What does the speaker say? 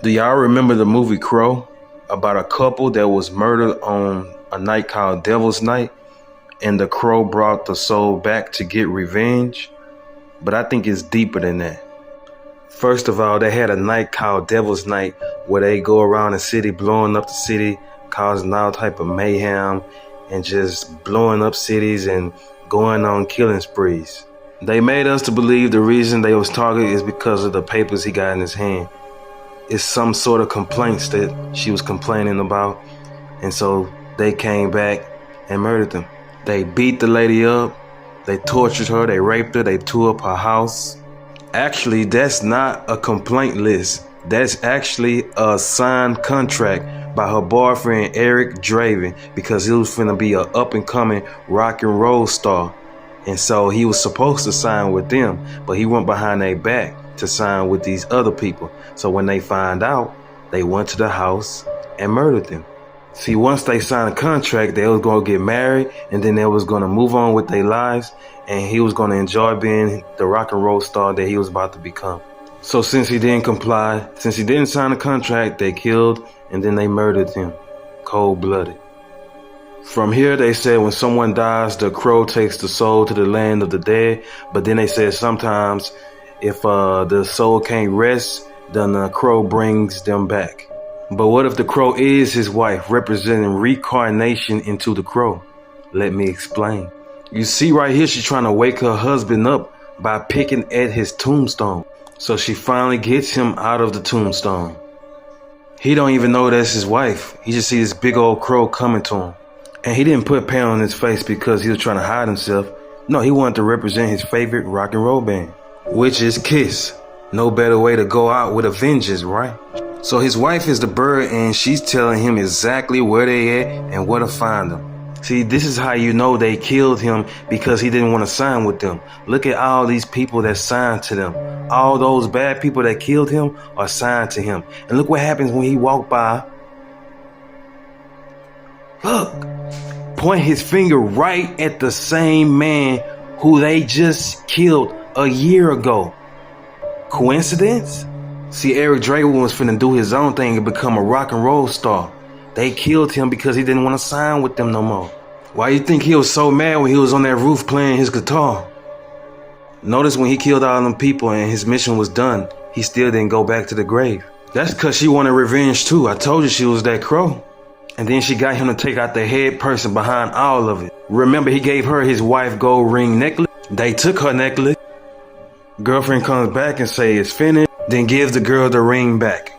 Do y'all remember the movie Crow? About a couple that was murdered on a night called Devil's Night, and the crow brought the soul back to get revenge? But I think it's deeper than that. First of all, they had a night called Devil's Night where they go around the city, blowing up the city, causing all type of mayhem, and just blowing up cities and going on killing sprees. They made us to believe the reason they was targeted is because of the papers he got in his hand. It's some sort of complaints that she was complaining about, and so they came back and murdered them. They beat the lady up, they tortured her, they raped her, they tore up her house. Actually, that's not a complaint list. That's actually a signed contract by her boyfriend Eric Draven, because he was finna be a up and coming rock and roll star. And so he was supposed to sign with them, but he went behind their back to sign with these other people. So when they find out, they went to the house and murdered them. See, once they signed a contract, they was gonna get married, and then they was gonna move on with their lives, and he was gonna enjoy being the rock and roll star that he was about to become. So since he didn't comply, since he didn't sign a contract, they killed and then they murdered him, cold-blooded. From here, they said when someone dies, the crow takes the soul to the land of the dead. But then they said sometimes if the soul can't rest, then the crow brings them back. But what if the crow is his wife, representing reincarnation into the crow? Let me explain. You see right here, she's trying to wake her husband up by picking at his tombstone. So she finally gets him out of the tombstone. He don't even know that's his wife. He just sees this big old crow coming to him. And he didn't put paint on his face because he was trying to hide himself. No, he wanted to represent his favorite rock and roll band, which is Kiss. No better way to go out with a vengeance, right? So his wife is the bird, and she's telling him exactly where they at and where to find them. See, this is how you know they killed him, because he didn't want to sign with them. Look at all these people that signed to them. All those bad people that killed him are signed to him. And look what happens when he walked by. Look, point his finger right at the same man who they just killed a year ago. Coincidence? See, Eric Draven was finna do his own thing and become a rock and roll star. They killed him because he didn't want to sign with them no more. Why you think he was so mad when he was on that roof playing his guitar? Notice when he killed all them people and his mission was done, he still didn't go back to the grave. That's because she wanted revenge too. I told you she was that crow. And then she got him to take out the head person behind all of it. Remember, he gave her his wife gold ring necklace. They took her necklace. Girlfriend comes back and say it's finished, then gives the girl the ring back.